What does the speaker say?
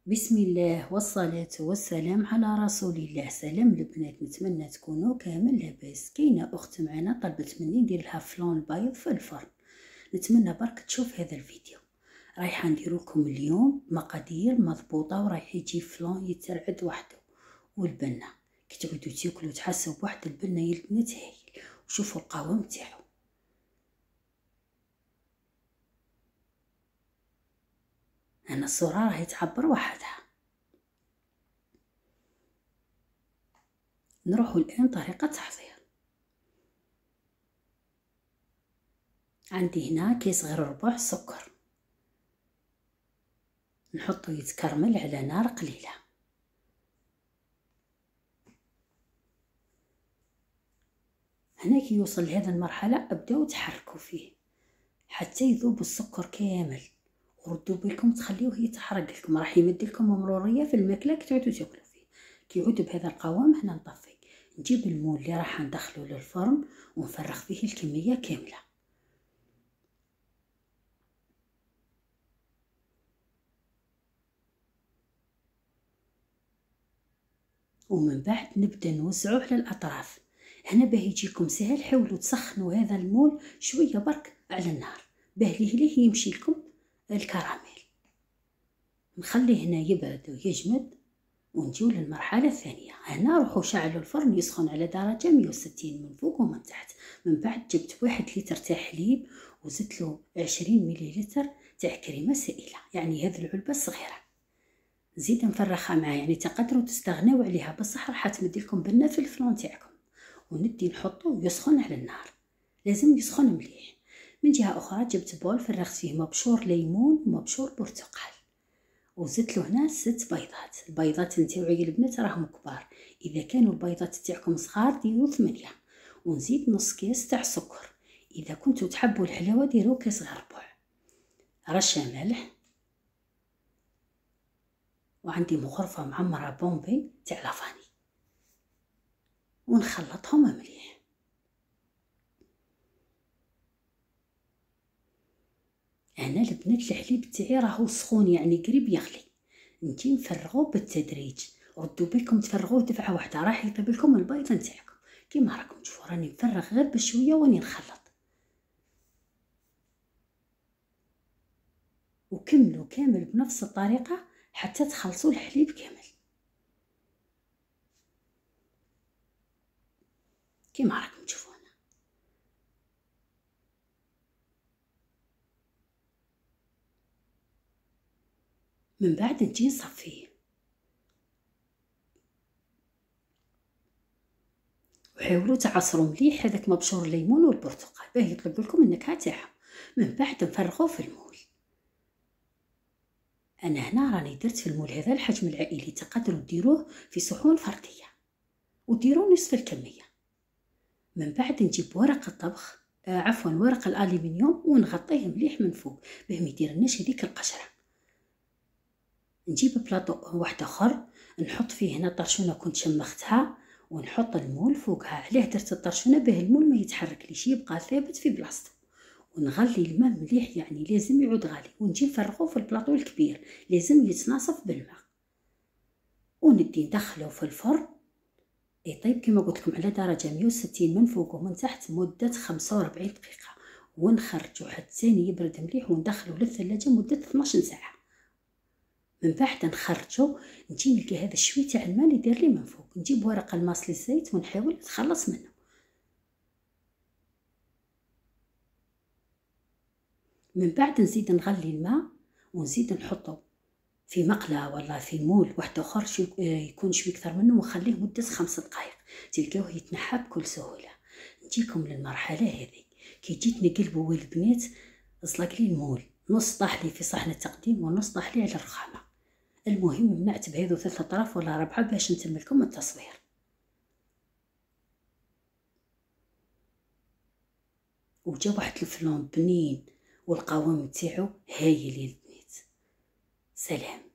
بسم الله والصلاة والسلام على رسول الله. سلام البنات، نتمنى تكونوا كامل لاباس. كاينه اخت معنا طلبت مني ندير لها فلون بيض في الفرن، نتمنى برك تشوف هذا الفيديو. رايحه ندير لكم اليوم مقادير مضبوطه ورايح يجي فلون يترعد وحده. والبنه كي تقعدوا تاكلوا تحسوا بواحد البنه يا البنات هايل. وشوفوا القوام تاعو، انا الصوره راهي تعبر وحدها. نروحوا الآن طريقة تحضير. عندي هنا كيس غير ربع سكر، نحطو يتكرمل على نار قليلة. هنا كي يوصل لهذه المرحلة ابداو تحركوا فيه حتى يذوب السكر كامل، وردوا بالكم تخليوه يتحرق لكم، راح يمد لكم مرورية في الماكلة كي تعودوا تاكلوا فيه. كي يعود بهذا القوام هنا نطفي، نجيب المول اللي راح ندخلو للفرن ونفرغ فيه الكمية كاملة. ومن بعد نبدا نوزعوه على الاطراف. هنا باه يجيكم سهل حاولوا تسخنوا هذا المول شويه برك على النار باه ليه يمشي لكم الكراميل. نخليه هنا يبرد ويجمد ونجيو للمرحله الثانيه. هنا روحوا شعلوا الفرن يسخن على درجه 160 من فوق ومن تحت. من بعد جبت 1 لتر تاع حليب وزدت له 20 مليلتر تاع كريمه سائله، يعني هذه العلبه الصغيره. نزيد نفرخها معاه، يعني تقدروا تستغناو عليها بصح راح تمد لكم بنه في الفلون تاعكم. وندي نحطو يسخن على النار، لازم يسخن مليح. من جهه اخرى جبت بول فرغت فيه مبشور ليمون ومبشور برتقال، وزدت له هنا 6 بيضات. البيضات نتاوعي البنات راهم كبار، اذا كانوا البيضات تاعكم صغار ديروا 8. ونزيد نص كاس تاع سكر، اذا كنتوا تحبوا الحلاوه ديروا كاس غير ربع. رشه ملح، وعندي مغرفه معمره بومبي تاع لافاني، ونخلطهم مليح. انا البنات الحليب تاعي راهو سخون يعني قريب يغلي، نجي نفرغوه بالتدريج. ردوا بالكم تفرغوه دفعه واحده راح يطيب لكم البيض نتاعكم. كيما راكم تشوفوا راني نفرغ غير بشويه وراني نخلط. وكملوا كامل بنفس الطريقه حتى تخلصوا الحليب كامل كيما راكم تشوفوا. من بعد نجي نصفيه، وحاولوا تعصروا مليح هذاك مبشور الليمون والبرتقال باه يطلب لكم النكهه تاعها. من بعد نفرغوه في المول. انا هنا راني درت في المول هذا الحجم العائلي، تقدروا ديروه في صحون فرديه وديروا نصف الكميه. من بعد نجيب ورق الطبخ عفوا ورق الالومنيوم ونغطيه مليح من فوق باه ما يديرلناش هذيك القشره. نجيب بلاطو واحد اخر نحط فيه هنا طرشونه كنت شمختها، ونحط المول فوقها. علاه درت الطرشونه باه المول ما يتحركليش يبقى ثابت في بلاصتو. ونغلي الماء مليح، يعني لازم يعود غالي. ونجي نفرغوه في البلاطو الكبير، لازم يتناصف بالماء. وندي ندخلو في الفرن يطيب كما قلت لكم على درجه 160 من فوق ومن تحت مده 45 دقيقه. ونخرجو حتى يبرد مليح وندخلو للثلاجه مده 12 ساعه. من بعد نخرجو نجي نلقى هذا الشوي تاع الماء اللي دار لي من فوق، نجيب ورقه الماس للزيت ونحاول نتخلص منه. من بعد نزيد نغلي الماء ونزيد نحطه في مقله ولا في مول واحد اخر يكون شوي اكثر منه، ونخليه مده 5 دقائق تلقاوه يتنحى بكل سهوله. نجيكم للمرحله هذه كي جيت نقلبوا البنات زلق لي المول، نص طاح لي في صحن التقديم ونص طاح لي على الرخامه. المهم منعت بهذو 3 اطراف ولا 4 باش نتم لكم التصوير. وجا واحد الفلون بنين والقوام تاعو هايل يا البنات. سلام.